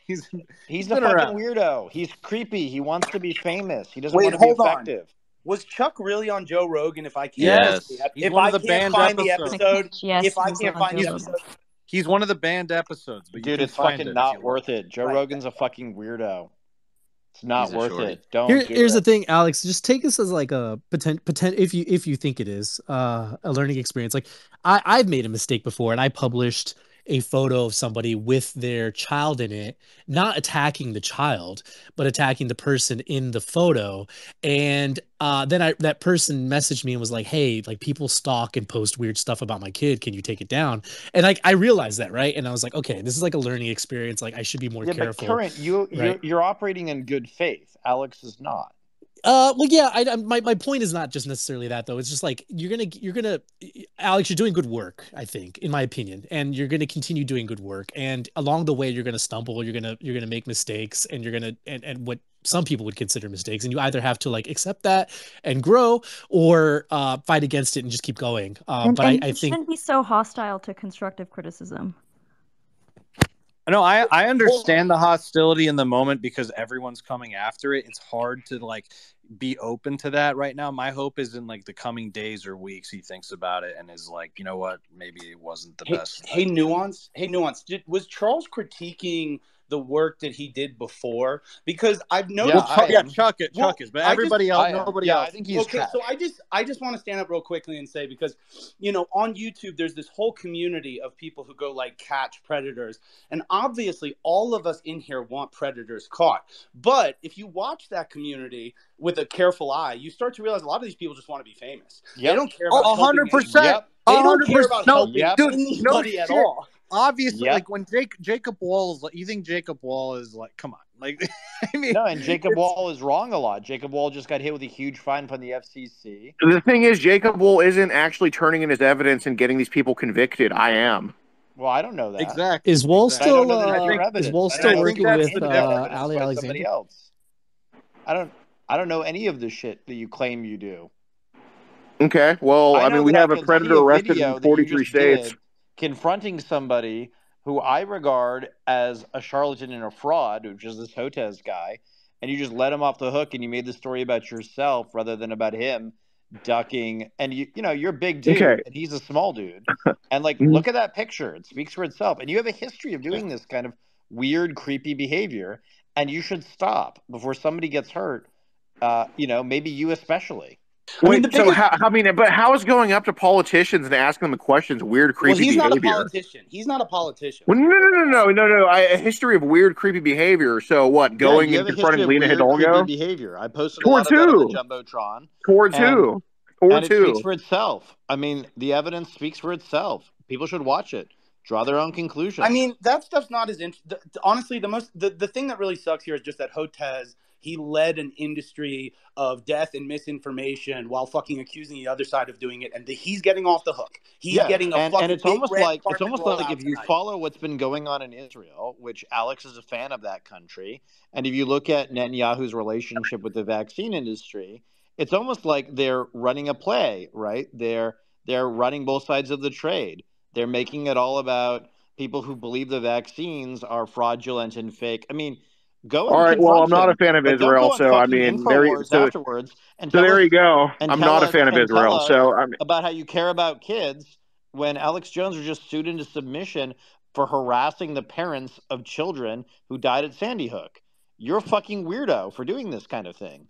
He's a been fucking around. weirdo. He's creepy. He wants to be famous. He doesn't Wait, want to be hold on. effective. Was Chuck really on Joe Rogan? If I can't, Yes. find He's if one I of the can't banned find the episodes. episode, Yes, if I he's can't on find the Joe episode, He's one of the banned episodes, but you Dude, can it's find fucking it not if you worth look. it. Joe Rogan's a fucking weirdo. It's not He's a worth shorty. it. Don't do Here's it. the thing, Alex. Just take this as like a if you think it is a learning experience. Like I've made a mistake before, and I published a photo of somebody with their child in it, not attacking the child, but attacking the person in the photo. And then that person messaged me and was like, "Hey, like people stalk and post weird stuff about my kid. Can you take it down?" And like I realized that, right? And I was like, "Okay, this is like a learning experience. Like I should be more Yeah, careful." but current, right? you're operating in good faith. Alex is not. Well, yeah. My point is not just necessarily that though. It's just like you're gonna, Alex. You're doing good work, I think, in my opinion, and you're gonna continue doing good work. And along the way, you're gonna stumble. You're gonna make mistakes, and you're gonna and what some people would consider mistakes. And you either have to like accept that and grow, or fight against it and just keep going. And But I you think shouldn't be so hostile to constructive criticism. No, I understand the hostility in the moment because everyone's coming after it. It's hard to like be open to that right now. My hope is in like the coming days or weeks he thinks about it and is like, you know what, maybe it wasn't the best. Hey, Nuance. Was Charles critiquing the work that he did before? Because I've noticed. Chuck is, but everybody else, nobody else. I think he's okay. So I just want to stand up real quickly and say, because on YouTube there's this whole community of people who go like catch predators, and obviously all of us in here want predators caught. But if you watch that community with a careful eye, you start to realize a lot of these people just want to be famous. Yep. They don't care about 100%. They don't care about helping anybody at all. Obviously, like when Jacob Wall is like, you think Jacob Wall is like, come on, like, I mean, no, and Jacob Wall is wrong a lot. Jacob Wall just got hit with a huge fine from the FCC. The thing is, Jacob Wall isn't actually turning in his evidence and getting these people convicted. I am. Well, I don't know that. Exactly. Is Wall still working with Ali Alexander? Else. I don't know any of the shit that you claim you do. Okay, well, I mean, we have a predator arrested in 43 states. Confronting somebody who I regard as a charlatan and a fraud, which is this Hotez guy, and you just let him off the hook and you made the story about yourself rather than about him ducking. And you're a big dude and he's a small dude. And like, look at that picture. It speaks for itself. And you have a history of doing this kind of weird, creepy behavior, and you should stop before somebody gets hurt. Maybe you especially. Wait, but how is going up to politicians and asking them questions weird, creepy behavior? Well, he's not a politician. Well, no. A history of weird, creepy behavior. So what? Going and confronting Lena Hidalgo? Behavior. I posted a lot of that on the Jumbotron. Towards who? It speaks for itself. I mean, the evidence speaks for itself. People should watch it. Draw their own conclusions. I mean, that stuff's not as interesting. Honestly, the thing that really sucks here is just that Hotez, he led an industry of death and misinformation while fucking accusing the other side of doing it, and he's getting off the hook. He's getting a fucking. And it's almost like if you follow what's been going on in Israel, which Alex is a fan of that country, and if you look at Netanyahu's relationship with the vaccine industry, it's almost like they're running a play, right? They're running both sides of the trade. They're making it all about people who believe the vaccines are fraudulent and fake. I mean, go. All right. Well, I'm not a fan of Israel, so I mean, afterwards. And so there you go. I'm not a fan of Israel, so about how you care about kids when Alex Jones was just sued into submission for harassing the parents of children who died at Sandy Hook. You're a fucking weirdo for doing this kind of thing.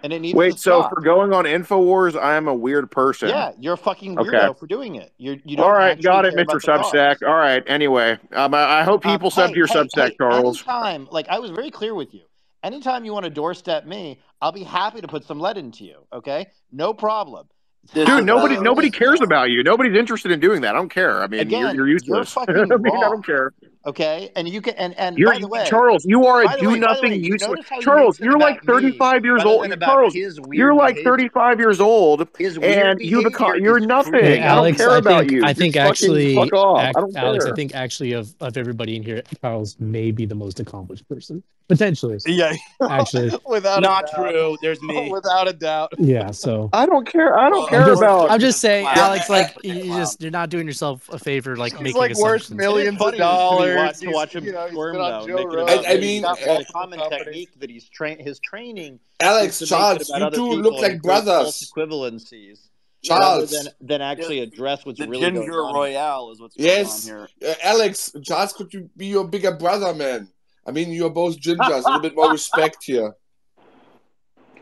And it needs to stop. So for going on InfoWars, I am a weird person. Yeah, you're a fucking weirdo for doing it. You don't all right, got it, Mr. Substack. All right, anyway. I hope people sub to your Substack, Charles. Anytime, like I was very clear with you. Anytime you want to doorstep me, I'll be happy to put some lead into you, okay? No problem. Dude, nobody cares about you. Nobody's interested in doing that. I don't care. I mean, you're useless. You're fucking wrong. I don't care. Okay, and you can and by the way, Charles, you are a do-nothing useless. Charles, you're like 35 years old. Charles, you're like 35 years old, and you're nothing. Hey, Alex, I don't care about you. I think actually, fuck off. I don't Alex, care. I think actually of everybody in here, Charles may be the most accomplished person potentially. Yeah, actually, not true. There's me, without a doubt. Yeah, so I don't care. I'm just saying, Alex, like you're not doing yourself a favor, like making like worth millions of dollars. spoilers. To watch him squirm though. I mean, the common technique that his training. Alex, Charles, you two look like brothers. Equivalencies. Charles, rather than actually address what's really going on. The ginger royale is what's going on here. Alex, Charles, could you be your bigger brother, man? I mean, you're both gingers. A little bit more respect here.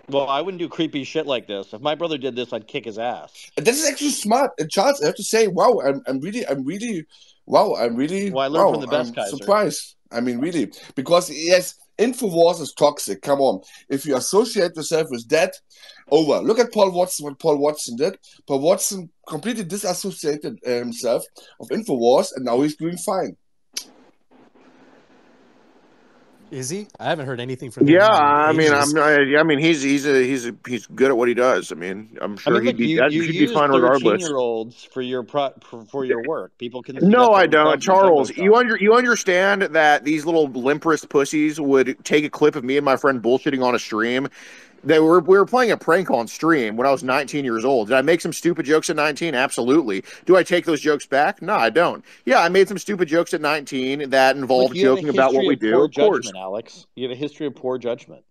Well, I wouldn't do creepy shit like this. If my brother did this, I'd kick his ass. This is actually smart. And Charles, I have to say, wow, I'm really Well, I learned from the best guys. Surprised. I mean, really, because yes, Infowars is toxic. Come on, if you associate yourself with that, over. Look at Paul Watson. What Paul Watson did. Paul Watson completely disassociated himself of Infowars, and now he's doing fine. Is he? I haven't heard anything from him. Yeah, I mean, he's good at what he does. I mean, I'm sure he'd be fine regardless. 13-year-olds for your work. People can. No, I don't, Charles. You understand that these little limp wrist pussies would take a clip of me and my friend bullshitting on a stream. We were playing a prank on stream when I was 19 years old. Did I make some stupid jokes at 19? Absolutely. Do I take those jokes back? No, I don't. Yeah, I made some stupid jokes at 19 that involved joking about what we do. Of course, Alex. You have a history of poor judgment.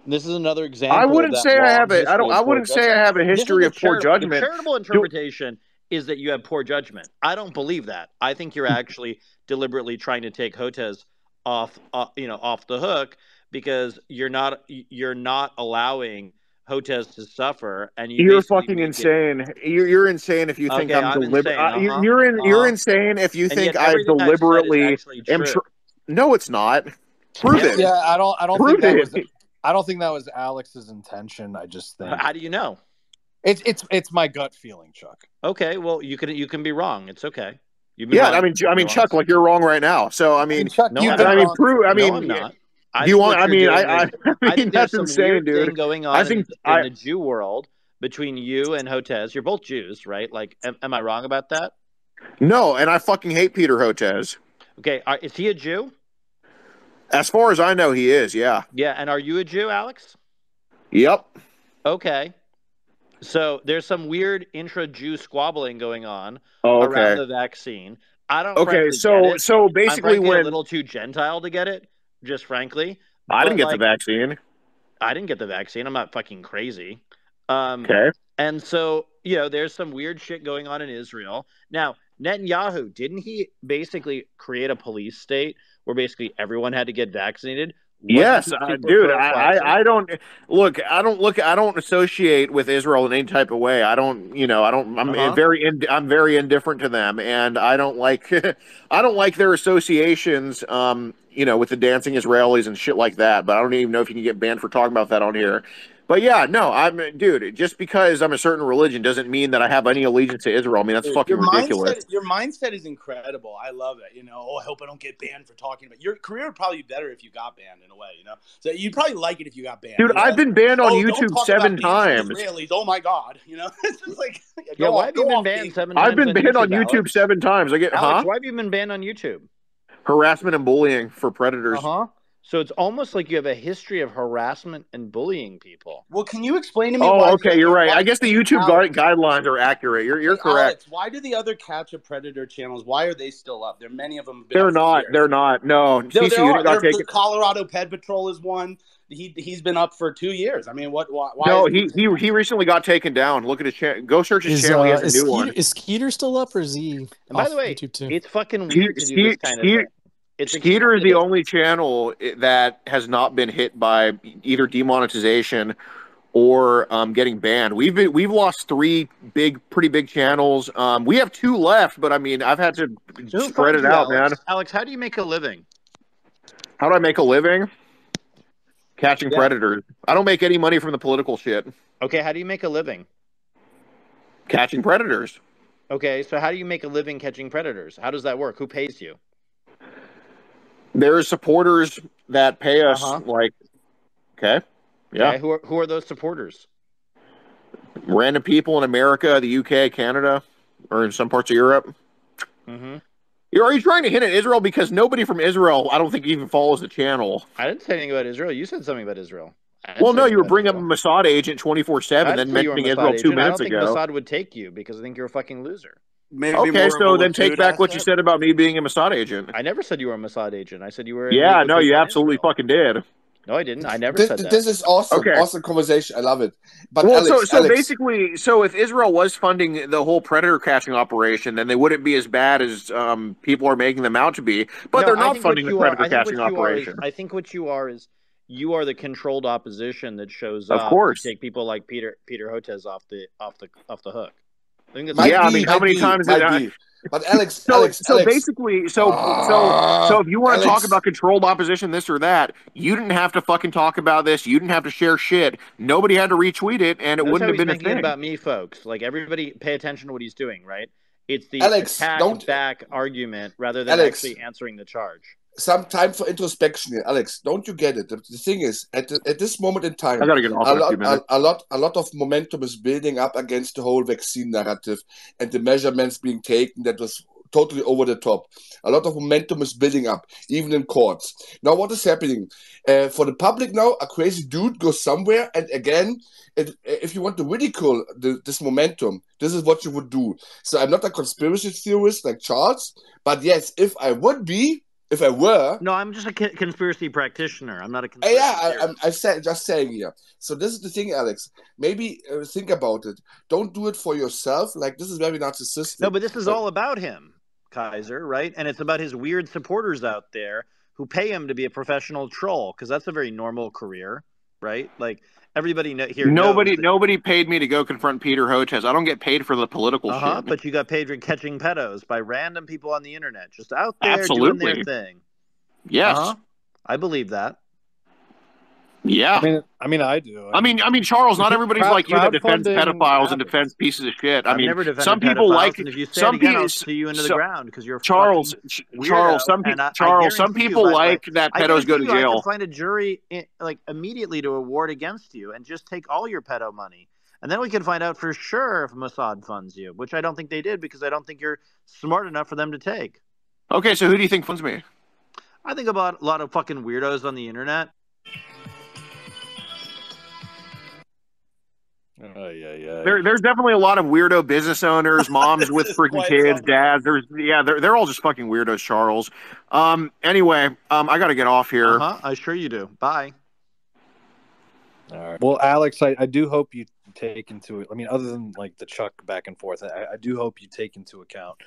This is another example. I wouldn't say I have it. I wouldn't say I have a history of poor judgment. The charitable interpretation is that you have poor judgment. I don't believe that. I think you're actually deliberately trying to take Hotez off the hook, because you're not allowing Hotez to suffer, and you're fucking insane. You're insane if you think I'm deliberate. You're insane if you think I deliberately am. No, it's not. Prove it. Yeah, I don't think that was Alex's intention. I just think. How do you know? It's my gut feeling, Chuck. Okay, well you can be wrong. It's okay. I mean, Chuck, like you're wrong right now. So I mean, Chuck, I'm not. I think that's there's some weird thing going on in the Jew world between you and Hotez. You're both Jews, right? Like, am I wrong about that? No, and I fucking hate Peter Hotez. Okay, is he a Jew? As far as I know, he is, yeah. Yeah, and are you a Jew, Alex? Yep. Okay. So there's some weird intra-Jew squabbling going on around the vaccine. I don't. Okay, so basically, I'm a little too Gentile to get it. Just frankly, I didn't get the vaccine. I didn't get the vaccine. I'm not fucking crazy. Okay. And so, there's some weird shit going on in Israel. Now, Netanyahu, didn't he basically create a police state where basically everyone had to get vaccinated? Yes, dude. I don't associate with Israel in any type of way. I'm very indifferent to them, and I don't like their associations. With the dancing Israelis and shit like that. But I don't even know if you can get banned for talking about that on here. But yeah, no, dude, just because I'm a certain religion doesn't mean that I have any allegiance to Israel. I mean, that's fucking ridiculous. Your mindset is incredible. I love it. I hope I don't get banned for talking about your career would probably be better if you got banned in a way, So you'd probably like it if you got banned. Dude, I've been banned on YouTube 7 times. Israelis, oh my God. It's just like, why have you been banned 7 times? I've been banned on YouTube 7 times. Alex, why have you been banned on YouTube? Harassment and bullying for predators. So it's almost like you have a history of harassment and bullying people. Well, can you explain to me? Oh, okay, you're right. I guess the YouTube guidelines are accurate. You're correct. Alex, why do the other Catch a Predator channels? Why are they still up? There are many of them. They're not. No, the Colorado Pet Patrol is one. He's been up for 2 years. I mean, why? No, he recently got taken down. Look at his channel. Go search his channel. He has a new one. Is Skeeter still up, or is he? And by the way, YouTube too? It's fucking weird to do this kind of thing. Skeeter is the only channel that has not been hit by either demonetization or getting banned. We've lost 3 pretty big channels. We have 2 left, but I mean, I've had to spread it out, man. Alex, how do you make a living? How do I make a living? Catching predators. I don't make any money from the political shit. Okay, how do you make a living? Catching predators. Okay, so how do you make a living catching predators? How does that work? Who pays you? There's supporters that pay us okay. Yeah. Okay, who are those supporters? Random people in America, the UK, Canada, or in some parts of Europe. Mm-hmm. Are you trying to hint at Israel? Because nobody from Israel, I don't think, even follows the channel. I didn't say anything about Israel. You said something about Israel. Well, no, you were bringing up a Mossad agent 24/7, then mentioning Israel 2 minutes ago. I don't think Mossad would take you because I think you're a fucking loser. maybe Okay, more of a so then take Lahoud back what you asset. said about me being a Mossad agent. I never said you were a Mossad agent. I said you were in Yeah, league no, with you Hezbollah in absolutely Israel. fucking did. No, I didn't. I never This, said that. this is awesome. Okay. Awesome conversation. I love it. But Well, Alex, so Alex, basically, so if Israel was funding the whole predator catching operation, then they wouldn't be as bad as people are making them out to be. But No, they're I not think what funding the you are. predator I think catching what you are is. operation. I think what you are is you are the controlled opposition that shows Of up course. to take people like Peter Hotez off the hook. I think that's might Yeah, I be, mean, how might many be, times might did be. But Alex, So Alex, Alex. basically, so if you want to talk Alex, about controlled opposition, this or that, you didn't have to fucking talk about this. You didn't have to share shit. Nobody had to retweet it, and it Notice wouldn't how have he's been a making it thing. about me, folks. Like everybody, pay attention to what he's doing. Right? It's the Alex, attack don't, back argument rather than Alex, actually answering the charge. some time for introspection here, Alex. Don't you get it? The thing is, at this moment in time, I got to get off in a few minutes. a lot of momentum is building up against the whole vaccine narrative and the measurements being taken that was totally over the top. A lot of momentum is building up, even in courts. Now, what is happening? For the public now, a crazy dude goes somewhere, and again, if you want to ridicule this momentum, this is what you would do. So I'm not a conspiracy theorist like Charles, but yes, if I were, no, I'm just a conspiracy practitioner. I'm not a conspiracy theorist. I'm just saying here. So this is the thing, Alex. Maybe think about it. Don't do it for yourself. Like, this is very narcissistic. No, but this is all about him, Kaiser, right? And it's about his weird supporters out there who pay him to be a professional troll, because that's a very normal career, right? Like everybody here knows that, nobody paid me to go confront Peter Hotez. I don't get paid for the political shit. But you got paid for catching pedos by random people on the internet, just out there Absolutely. doing their thing. Yes. I believe that. Yeah. I mean, I do. I mean, Charles. Not everybody's like you that defends pedophiles and defends pieces of shit. I I've mean, never defended some people pedophiles, like and if you say some it again, people. I'll see you into the ground because you're a Charles. fucking weirdo, Charles. Some and Charles. Some guarantee you, people by the like way, that I pedos go to guarantee you I jail. could find a jury like immediately to award against you and just take all your pedo money. And then we can find out for sure if Mossad funds you, which I don't think they did because I don't think you're smart enough for them to take. Okay, so who do you think funds me? I think about a lot of fucking weirdos on the internet. There's definitely a lot of weirdo business owners, moms with freaking kids, dads. They're all just fucking weirdos, Charles. Anyway, I got to get off here. I sure you do. Bye. All right. Well, Alex, I do hope you take into it. I mean, other than like the Chuck back and forth, I do hope you take into account.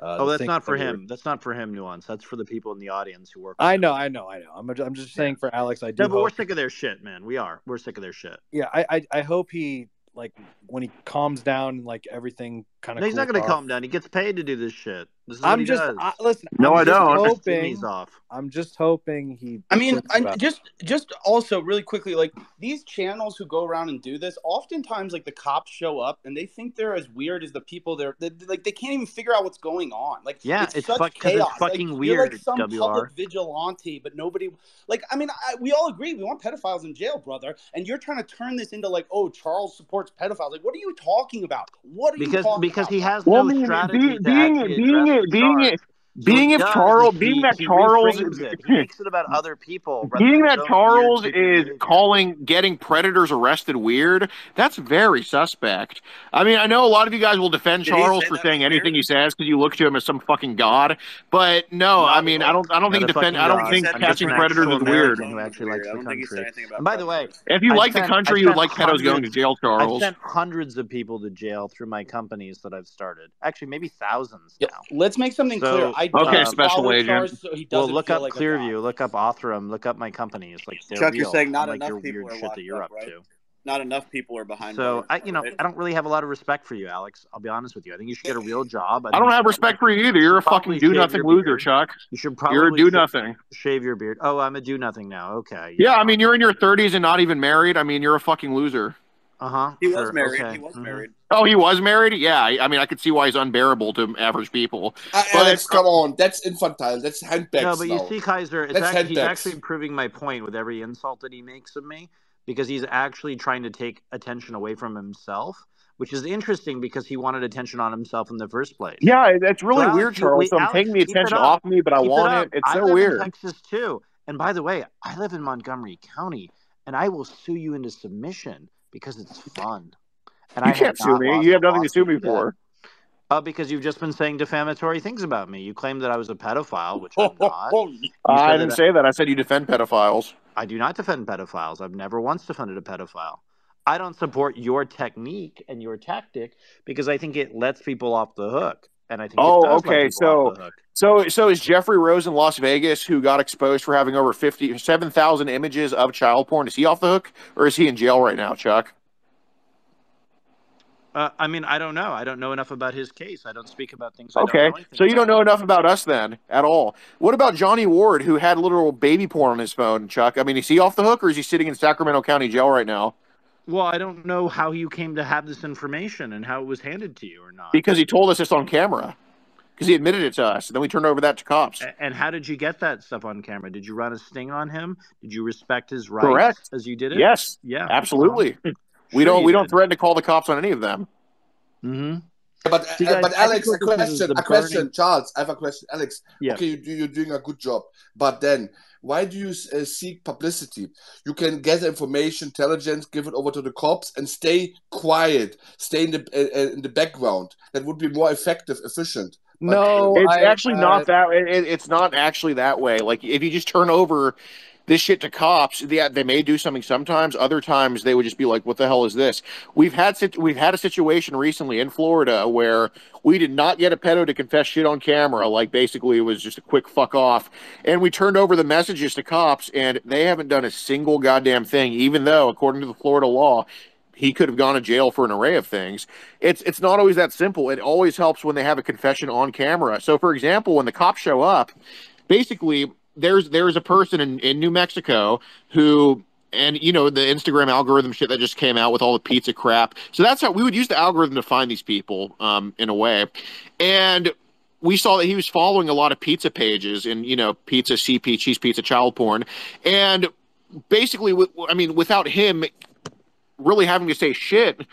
That's not for him. That's not for him, Nuance. That's for the people in the audience who work. I know. I'm just saying for Alex. I do. No, but we're sick of their shit, man. We're sick of their shit. Yeah, I hope he like when he calms down, like everything kind of. No, he's not going to calm down. He gets paid to do this shit. This is I'm what he just does. listen. No, I don't. I'm just hoping he. I mean, just also really quickly, like these channels who go around and do this, oftentimes like the cops show up and they think they're as weird as the people there. Like they can't even figure out what's going on. Like it's such chaos. It's fucking like, weird. You're like some WR. public vigilante, but nobody. Like I mean, we all agree we want pedophiles in jail, brother. And you're trying to turn this into like, oh, Charles supports pedophiles. Like, what are you talking about? What are you talking about? Because he has no strategy Being that Charles he makes it about other people. Being that Charles is getting predators arrested weird, that's very suspect. I mean, I know a lot of you guys will defend Charles for saying anything he says because you look to him as some fucking god, but no, I mean, I don't think catching predators is weird. Who actually likes the country. And by the way, if you like the country, you would like pedos going to jail, Charles. I've sent hundreds of people to jail through my companies that I've started. Actually, maybe thousands now. Let's make something clear. Okay, special agent. Charles, so he doesn't look feel up like Clearview, look up Othram, look up my companies. Like Chuck, real, you're saying not like enough people are locked up, right? To. Not enough people are behind. So I don't really have a lot of respect for you, Alex. I'll be honest with you. I think you should get a real job. I don't have respect for you either. You're a fucking do nothing loser, Chuck. You should probably you're a do nothing. Shave your beard. Oh, I'm a do nothing now. Okay. Yeah, I mean you're in your 30s and not even married. I mean you're a fucking loser. He was married. Okay. He was married. Oh, he was married? Yeah. I mean, I could see why he's unbearable to average people. Alex, come on. That's infantile. That's handbags. No, but you now. see, Kaiser, he's actually proving my point with every insult that he makes of me because he's actually trying to take attention away from himself, which is interesting because he wanted attention on himself in the first place. Yeah, that's really weird, Charles. So I'm taking the attention off me, but I want it. It's so weird. I live in Texas, too. And by the way, I live in Montgomery County, and I will sue you into submission because it's fun. And you can't sue me. You have nothing to sue me for. Because you've just been saying defamatory things about me. You claim that I was a pedophile, which I'm not. I didn't say that. I said you defend pedophiles. I do not defend pedophiles. I've never once defended a pedophile. I don't support your technique and your tactic because I think it lets people off the hook. And I think it does let people off the hook. So is Jeffrey Rosen, Las Vegas, who got exposed for having over 7,000 images of child porn, is he off the hook, or is he in jail right now, Chuck? I mean, I don't know. I don't know enough about his case. I don't speak about things. Okay, so you don't know enough about us then at all. What about Johnny Ward, who had literal baby porn on his phone, Chuck? I mean, is he off the hook, or is he sitting in Sacramento County Jail right now? Well, I don't know how you came to have this information and how it was handed to you or not. Because he told us this on camera. Because he admitted it to us. And then we turned over that to cops. And how did you get that stuff on camera? Did you run a sting on him? Did you respect his rights? Correct. As you did it? Yes. Yeah. Absolutely. We don't threaten to call the cops on any of them. Mm-hmm. But Alex, a question, Charles. I have a question, Alex. Yeah. Okay, you're doing a good job, but then why do you seek publicity? You can gather information, intelligence, give it over to the cops, and stay quiet, stay in the background. That would be more effective, efficient. No, it's actually not that. It's not actually that way. Like if you just turn over this shit to cops, they may do something sometimes. Other times they would just be like, "What the hell is this?" We've had a situation recently in Florida where we did not get a pedo to confess shit on camera. Like basically it was just a quick fuck off, and we turned over the messages to cops, and they haven't done a single goddamn thing, even though according to the Florida law, he could have gone to jail for an array of things. It's not always that simple. It always helps when they have a confession on camera. So, for example, when the cops show up, basically there's a person in New Mexico who, and you know, the Instagram algorithm shit that just came out with all the pizza crap. So that's how we would use the algorithm to find these people, in a way. And we saw that he was following a lot of pizza pages and, you know, pizza, CP, cheese pizza, child porn. And basically, I mean, without him really having to say shit,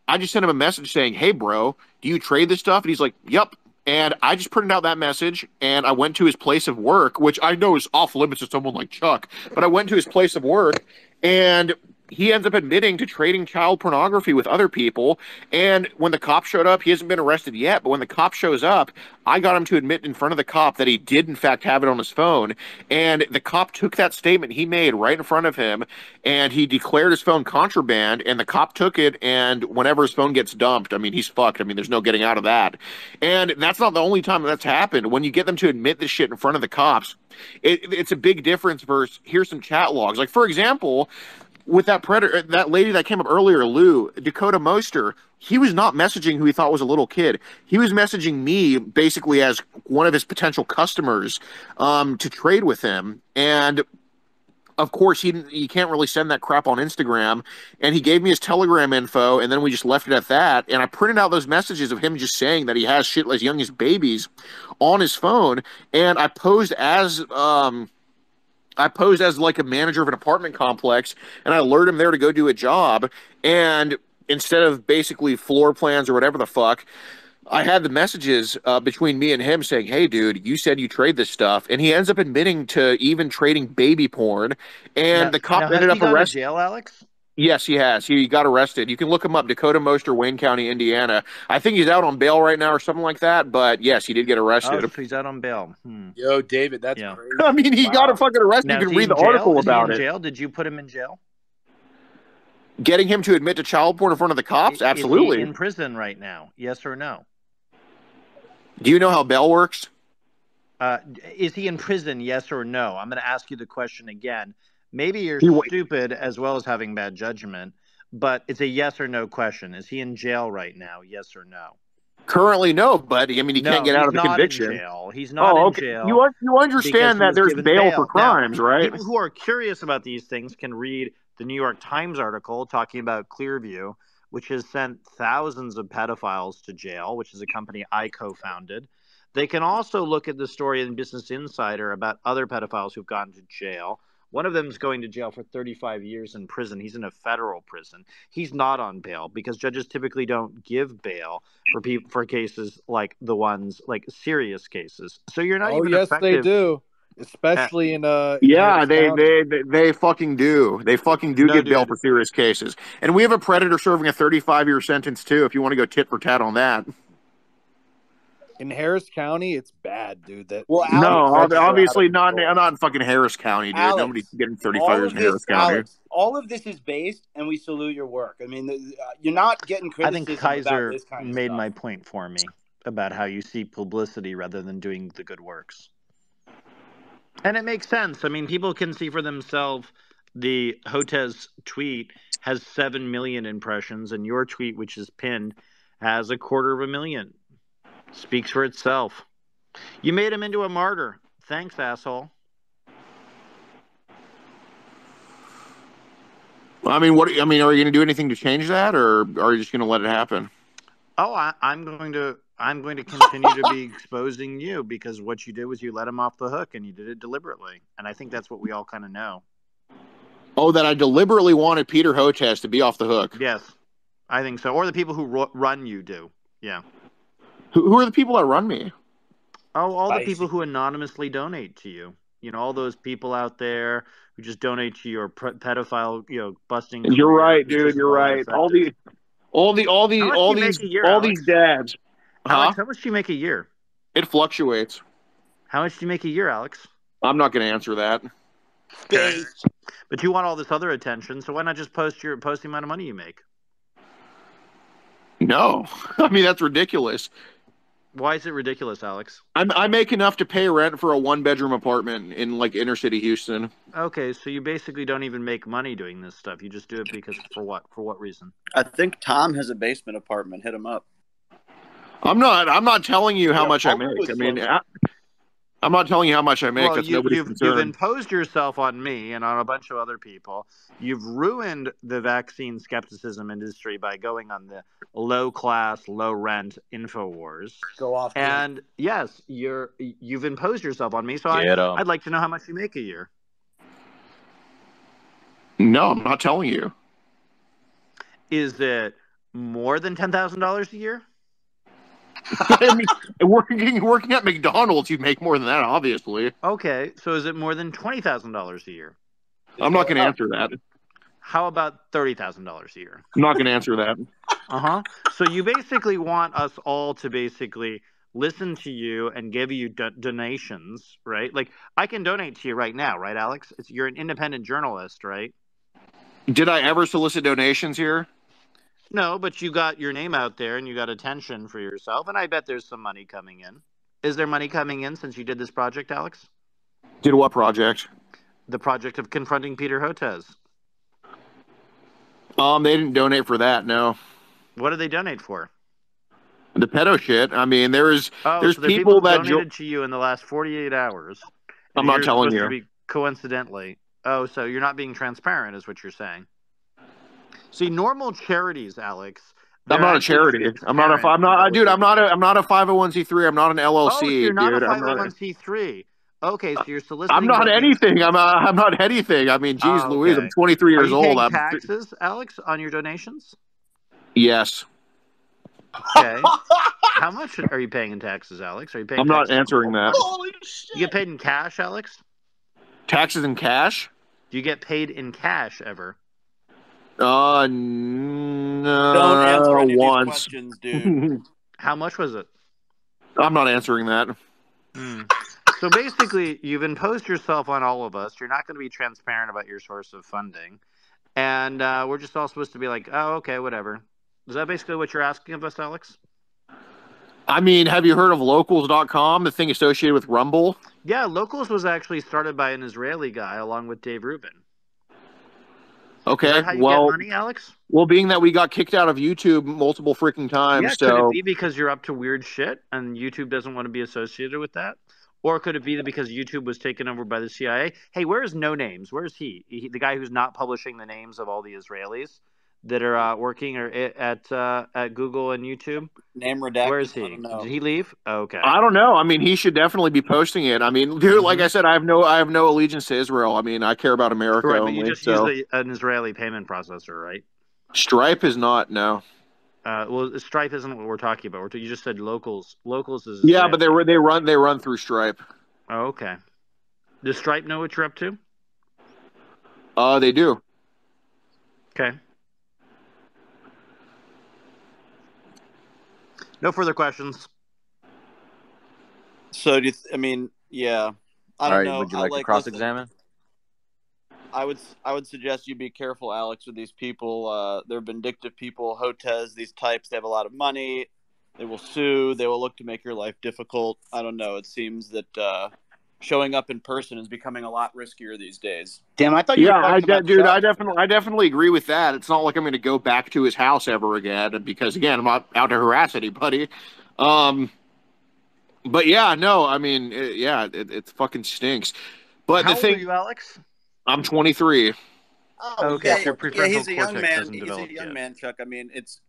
I just sent him a message saying, "Hey, bro, do you trade this stuff?" And he's like, "Yep." And I just printed out that message, and I went to his place of work, which I know is off limits to someone like Chuck, but I went to his place of work, and he ends up admitting to trading child pornography with other people. And when the cop showed up, he hasn't been arrested yet, but when the cop shows up, I got him to admit in front of the cop that he did in fact have it on his phone. And the cop took that statement he made right in front of him, and he declared his phone contraband, and the cop took it, and whenever his phone gets dumped, I mean, he's fucked. I mean, there's no getting out of that. And that's not the only time that's happened. When you get them to admit this shit in front of the cops, it's a big difference versus here's some chat logs. Like, for example, with that predator, that lady that came up earlier, Lou, Dakota Moster, he was not messaging who he thought was a little kid. He was messaging me basically as one of his potential customers, to trade with him. And of course, he can't really send that crap on Instagram. And he gave me his Telegram info, and then we just left it at that. And I printed out those messages of him just saying that he has shit as young as babies on his phone. And I posed as like a manager of an apartment complex, and I alerted him there to go do a job. And instead of basically floor plans or whatever the fuck, I had the messages between me and him saying, "Hey, dude, you said you trade this stuff." And he ends up admitting to even trading baby porn. And the cop ended up arrested. Jail, Alex? Yes, he has. He got arrested. You can look him up, Dakota Moster, Wayne County, Indiana. I think he's out on bail right now or something like that. But yes, he did get arrested. Oh, so he's out on bail. Yo, David, that's crazy. I mean, he got fucking arrested. Now, you can read the article about it. Jail? Did you put him in jail? Getting him to admit to child porn in front of the cops? Absolutely. Is he in prison right now? Yes or no? Do you know how bail works? Is he in prison? Yes or no? I'm going to ask you the question again. Maybe you're stupid as well as having bad judgment, but it's a yes or no question. Is he in jail right now? Yes or no? Currently, no, but I mean, he can't get out of the conviction. He's not in jail. You understand that there's bail for crimes, right? People who are curious about these things can read the New York Times article talking about Clearview, which has sent thousands of pedophiles to jail, which is a company I co-founded. They can also look at the story in Business Insider about other pedophiles who've gone to jail. One of them is going to jail for 35 years in prison. He's in a federal prison. He's not on bail because judges typically don't give bail for cases like the ones, like serious cases. So you're not even effective. Oh, yes, they do. Especially in yeah, they fucking do. They fucking do give bail for serious cases. And we have a predator serving a 35-year sentence too. If you want to go tit for tat on that. In Harris County, it's bad, dude. That Well, these Alex, rents are out obviously of not. control. I'm not in fucking Harris County, dude. Nobody's Alex, getting 35 all years of in Harris this, County. Alex, all of this is based, and we salute your work. I mean, you're not getting I think criticism about Kaiser this kind of made stuff. my point for me about how you see publicity rather than doing the good works. And it makes sense. I mean, people can see for themselves the Hotez tweet has 7 million impressions, and your tweet, which is pinned, has 250,000. Speaks for itself. You made him into a martyr. Thanks, asshole. I mean, are you going to do anything to change that, or are you just going to let it happen? Oh, I'm going to continue to be exposing you, because what you did was you let him off the hook, and you did it deliberately. And I think that's what we all kind of know. Oh, that I deliberately wanted Peter Hotez to be off the hook. Yes, I think so. Or the people who run you do. Yeah. Who are the people that run me? Oh, all the people who anonymously donate to you. You know, all those people out there who just donate to your pedophile, busting career. You're right, dude. You're right. All these dads. Alex, how much do you make a year? It fluctuates. How much do you make a year, Alex? I'm not going to answer that. Okay. But you want all this other attention, so why not just post the amount of money you make? No. I mean, that's ridiculous. Why is it ridiculous, Alex? I make enough to pay rent for a 1-bedroom apartment in like inner city Houston. Okay, so you basically don't even make money doing this stuff. You just do it because for what? For what reason? I think Tom has a basement apartment. Hit him up. I'm not telling you how much I make. I mean, I'm not telling you how much I make. Well, That's nobody's concern. You've imposed yourself on me and on a bunch of other people. You've ruined the vaccine skepticism industry by going on the low-class, low-rent InfoWars. Go off. And yes, you've imposed yourself on me, so I'd like to know how much you make a year. No, I'm not telling you. Is it more than $10,000 a year? I mean, working at McDonald's, you'd make more than that, obviously. Okay, so is it more than $20,000 a year? I'm not going to answer that. How about $30,000 a year? I'm not going to answer that. So you basically want us all to basically listen to you and give you donations, right? Like, I can donate to you right now, right, Alex? You're an independent journalist, right? Did I ever solicit donations here? No, but you got your name out there and you got attention for yourself, and I bet there's some money coming in. Is there money coming in since you did this project, Alex? Did what project? The project of confronting Peter Hotez. They didn't donate for that, no. What did they donate for? The pedo shit. I mean, there's so people that donated to you in the last 48 hours. I'm not telling you. Coincidentally. Oh, so you're not being transparent, is what you're saying. See, normal charities, Alex. I'm not a charity. I'm not a 501c3. I'm not an LLC. Oh, so you're not dude. a 501c3. Okay, so you're soliciting. I'm not anything. I'm not anything. I mean, geez, Louise, I'm 23 years old. Are you paying taxes, Alex, on your donations? Yes. Okay. How much are you paying in taxes, Alex? Are you paying? I'm not answering that. Holy shit! You get paid in cash, Alex? Taxes in cash? Do you get paid in cash ever? No. Don't answer any of these questions, dude. How much was it? I'm not answering that. So basically, you've imposed yourself on all of us. You're not going to be transparent about your source of funding. And we're just all supposed to be like, oh, okay, whatever. Is that basically what you're asking of us, Alex? I mean, have you heard of Locals.com, the thing associated with Rumble? Yeah, Locals was actually started by an Israeli guy along with Dave Rubin. Okay, is that how you get money, Alex? Well, being that we got kicked out of YouTube multiple freaking times, could it be because you're up to weird shit and YouTube doesn't want to be associated with that? Or could it be that because YouTube was taken over by the CIA? Hey, where's No Names? Where's he? The guy who's not publishing the names of all the Israelis that are working at Google and YouTube? Name redacted. Where is he? Did he leave? Oh, okay. I don't know. I mean, he should definitely be posting it. I mean, dude, like I said, I have no allegiance to Israel. I mean, I care about America right, only. But you just use an Israeli payment processor, right? Stripe is not, no. Well, Stripe isn't what we're talking about. You just said Locals. Locals is yeah, but they run through Stripe. Oh, okay. Does Stripe know what you're up to? They do. Okay. No further questions. So I mean, yeah, I don't know. Would you like to cross-examine? I would suggest you be careful, Alex, with these people. They're vindictive people, Hotez, these types. They have a lot of money. They will sue. They will look to make your life difficult. I don't know. It seems that showing up in person is becoming a lot riskier these days. Damn, I thought you were talking about dude, Chuck. I definitely agree with that. It's not like I'm going to go back to his house ever again because, again, I'm not out to harass anybody. But yeah, no, I mean, it fucking stinks. But How the thing, old are you, Alex? I'm 23. Oh, okay. Yeah, he's a young man. He's a young man, Chuck. I mean, it's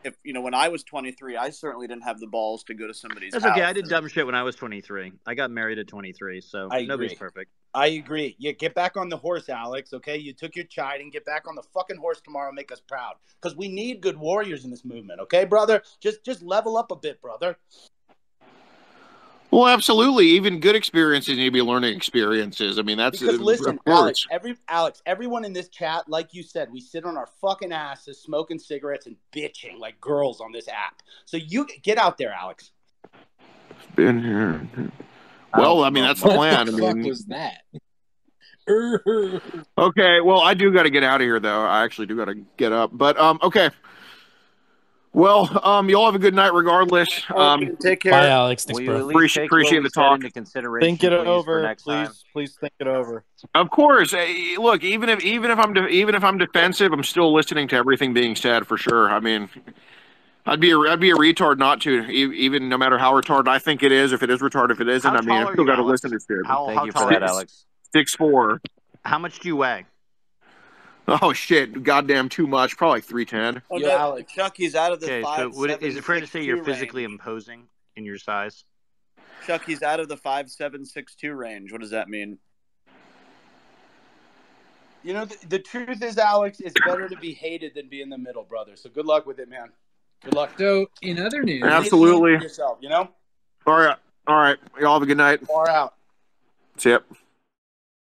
if when I was 23, I certainly didn't have the balls to go to somebody's house. That's okay. I did dumb shit when I was 23. I got married at 23, so nobody's perfect. I agree. Yeah, get back on the horse, Alex. Okay, you took your chiding. Get back on the fucking horse tomorrow. Make us proud, because we need good warriors in this movement. Okay, brother. Just level up a bit, brother. Well, absolutely. Even good experiences need to be learning experiences. I mean, that's because listen, Alex. Everyone in this chat, like you said, we sit on our fucking asses, smoking cigarettes and bitching like girls on this app. So you get out there, Alex. Been here. Well, I mean, that's the plan. What the fuck was that? Okay, well, I do got to get out of here, though. I actually do got to get up. But okay. Well, y'all have a good night, regardless. Take care. Bye, Alex. Thanks, Will bro. you at least Appreciate the talk. into consideration, Think it over, next time? please think it over. Of course. Look, even if I'm defensive, I'm still listening to everything being said for sure. I mean, I'd be a retard not to, even no matter how retarded I think it is. If it is retarded, if it isn't, I mean, I still got to listen to shit. Thank you for that, Alex. 6'4". How much do you weigh? Oh shit! Goddamn, too much. Probably like 310. Oh, no, Alex. Chuck, he's out of the 5'7", so is it fair to say you're 6'2" physically range. imposing in your size? Chuck, he's out of the 5'7", 6'2" range. What does that mean? You know, the truth is, Alex, it's better to be hated than be in the middle, brother. So good luck with it, man. Good luck. So, in other news, absolutely. Yourself, you know. All right. Y'all have a good night. Far out. See ya.